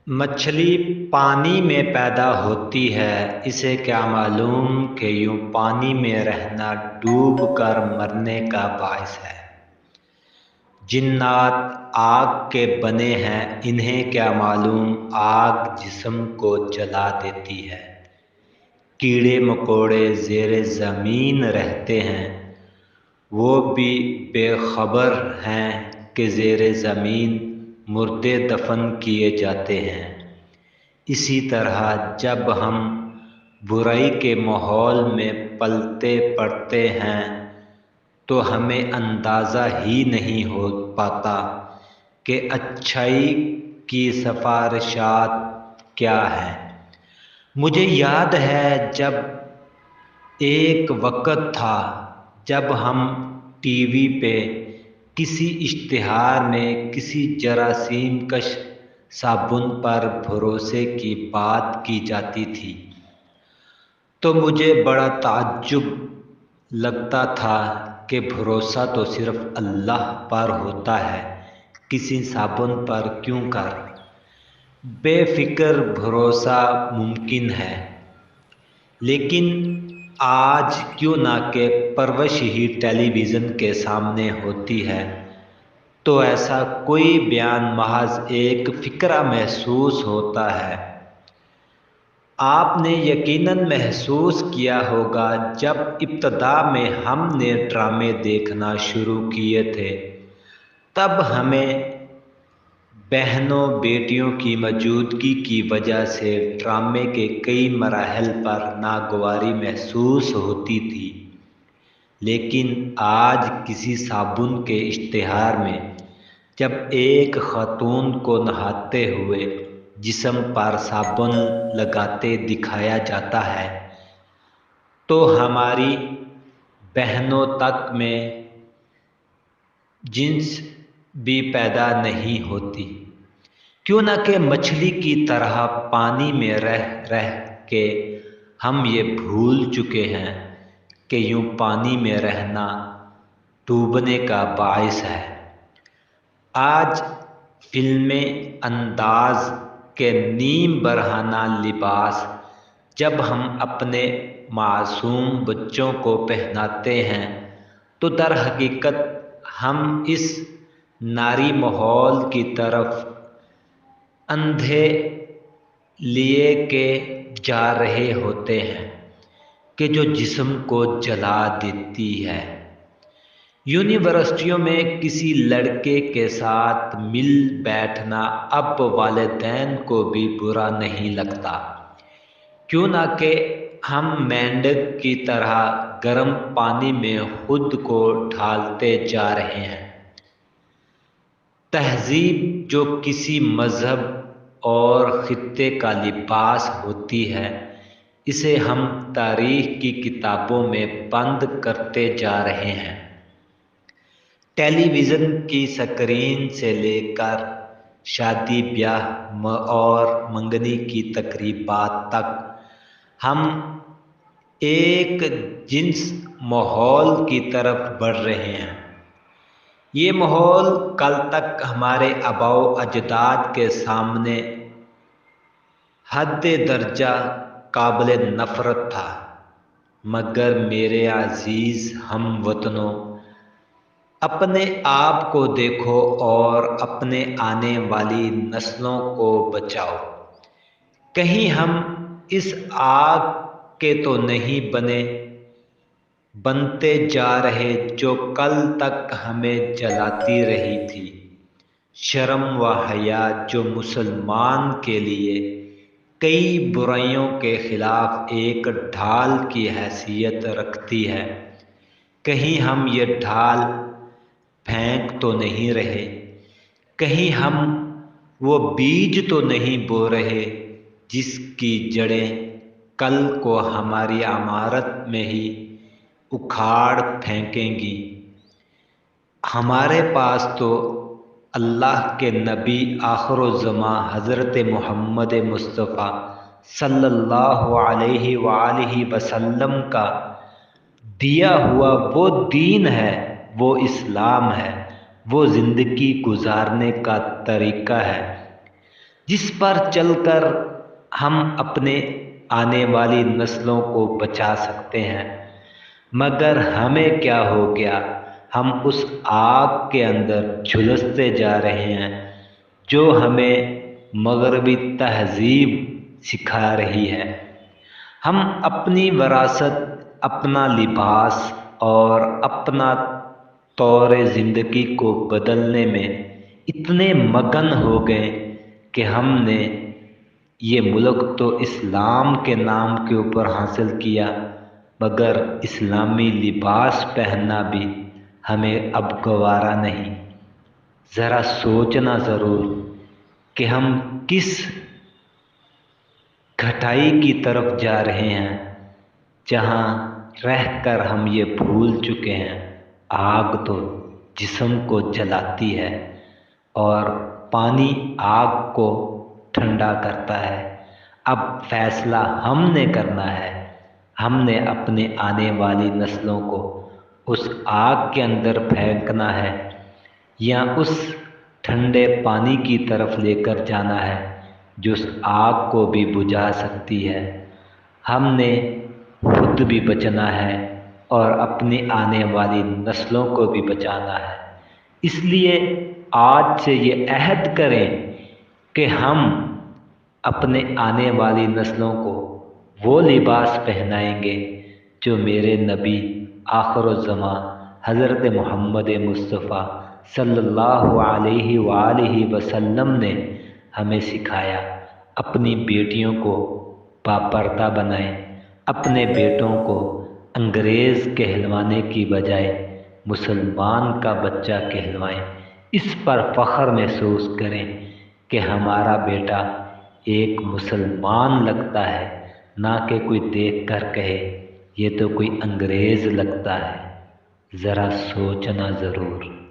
مچھلی پانی میں پیدا ہوتی ہے، اسے کیا معلوم کہ یوں پانی میں رہنا ڈوب کر مرنے کا باعث ہے۔ جنات آگ کے بنے ہیں، انہیں کیا معلوم آگ جسم کو جلا دیتی ہے۔ کیڑے مکوڑے زیر زمین رہتے ہیں، وہ بھی بے خبر ہیں کہ زیر زمین مردے دفن کیے جاتے ہیں۔ اسی طرح جب ہم برائی کے ماحول میں پلتے پڑتے ہیں تو ہمیں اندازہ ہی نہیں ہو پاتا کہ اچھائی کی سفارشات کیا ہیں۔ مجھے یاد ہے جب ایک وقت تھا جب ہم ٹی وی پہ کسی اشتہار میں کسی جراثیم کش صابن پر بھروسے کی بات کی جاتی تھی تو مجھے بڑا تعجب لگتا تھا کہ بھروسہ تو صرف اللہ پر ہوتا ہے، کسی صابن پر کیوں کر بے فکر بھروسہ ممکن ہے۔ لیکن آج کیوں نہ کہ پرورش ہی ٹیلی ویژن کے سامنے ہوتی ہے تو ایسا کوئی بیان محض ایک فقرہ محسوس ہوتا ہے۔ آپ نے یقیناً محسوس کیا ہوگا جب ابتدا میں ہم نے ڈرامے دیکھنا شروع کیے تھے تب ہمیں بہنوں بیٹیوں کی موجودگی کی وجہ سے ڈرامے کے کئی مراحل پر ناگواری محسوس ہوتی تھی، لیکن آج کسی صابن کے اشتہار میں جب ایک خاتون کو نہاتے ہوئے جسم پر صابن لگاتے دکھایا جاتا ہے تو ہماری بہنوں تک میں جنس بھی پیدا نہیں ہوتی، کیوں نہ کہ مچھلی کی طرح پانی میں رہ رہ کے ہم یہ بھول چکے ہیں کہ یوں پانی میں رہنا ڈوبنے کا باعث ہے۔ آج فلمیں انداز کے نیم برہنہ لباس جب ہم اپنے معصوم بچوں کو پہناتے ہیں تو در حقیقت ہم اس ناری ماحول کی طرف اندھے لیے کے جا رہے ہوتے ہیں کہ جو جسم کو جلا دیتی ہے۔ یونیورسٹیوں میں کسی لڑکے کے ساتھ مل بیٹھنا اب والدین کو بھی برا نہیں لگتا، کیوں نہ کہ ہم مینڈک کی طرح گرم پانی میں خود کو ڈھالتے جا رہے ہیں۔ تہذیب جو کسی مذہب اور خطے کا لباس ہوتی ہے، اسے ہم تاریخ کی کتابوں میں بند کرتے جا رہے ہیں۔ ٹیلی ویژن کی سکرین سے لے کر شادی بیاہ اور منگنی کی تقریبات تک ہم ایک جنس ماحول کی طرف بڑھ رہے ہیں۔ یہ ماحول کل تک ہمارے آباء و اجداد کے سامنے حد درجہ قابل نفرت تھا، مگر میرے عزیز ہم وطنوں، اپنے آپ کو دیکھو اور اپنے آنے والی نسلوں کو بچاؤ۔ کہیں ہم اس آگ کے تو نہیں بنتے جا رہے جو کل تک ہمیں جلاتی رہی تھی۔ شرم و حیا جو مسلمان کے لیے کئی برائیوں کے خلاف ایک ڈھال کی حیثیت رکھتی ہے، کہیں ہم یہ ڈھال پھینک تو نہیں رہے، کہیں ہم وہ بیج تو نہیں بو رہے جس کی جڑیں کل کو ہماری عمارت میں ہی اکھاڑ پھینکیں گی۔ ہمارے پاس تو اللہ کے نبی آخر الزماں حضرت محمد مصطفیٰ صلی اللہ علیہ وآلہ وسلم کا دیا ہوا وہ دین ہے، وہ اسلام ہے، وہ زندگی گزارنے کا طریقہ ہے۔ جس پر چل کر ہم اپنے آنے والی نسلوں کو بچا سکتے ہیں، مگر ہمیں کیا ہو گیا؟ ہم اس آگ کے اندر جھلستے جا رہے ہیں جو ہمیں مغربی تہذیب سکھا رہی ہے۔ ہم اپنی وراثت، اپنا لباس اور اپنا طور زندگی کو بدلنے میں اتنے مگن ہو گئے کہ ہم نے یہ ملک تو اسلام کے نام کے اوپر حاصل کیا، مگر اسلامی لباس پہننا بھی ہمیں اب گوارا نہیں۔ ذرا سوچنا ضرور کہ ہم کس گھٹائی کی طرف جا رہے ہیں، جہاں رہ کر ہم یہ بھول چکے ہیں آگ تو جسم کو جلاتی ہے اور پانی آگ کو ٹھنڈا کرتا ہے۔ اب فیصلہ ہم نے کرنا ہے، ہم نے اپنے آنے والی نسلوں کو اس آگ کے اندر پھینکنا ہے یا اس ٹھنڈے پانی کی طرف لے کر جانا ہے جو اس آگ کو بھی بجھا سکتی ہے۔ ہم نے خود بھی بچنا ہے اور اپنی آنے والی نسلوں کو بھی بچانا ہے۔ اس لیے آج سے یہ عہد کریں کہ ہم اپنے آنے والی نسلوں کو وہ لباس پہنائیں گے جو میرے نبی آخر الزماں حضرت محمد مصطفیٰ صلی اللہ علیہ وآلہ وسلم نے ہمیں سکھایا۔ اپنی بیٹیوں کو باپردہ بنائیں، اپنے بیٹوں کو انگریز کہلوانے کی بجائے مسلمان کا بچہ کہلوائیں۔ اس پر فخر محسوس کریں کہ ہمارا بیٹا ایک مسلمان لگتا ہے، نہ کہ کوئی دیکھ کر کہے یہ تو کوئی انگریز لگتا ہے۔ ذرا سوچنا ضرور۔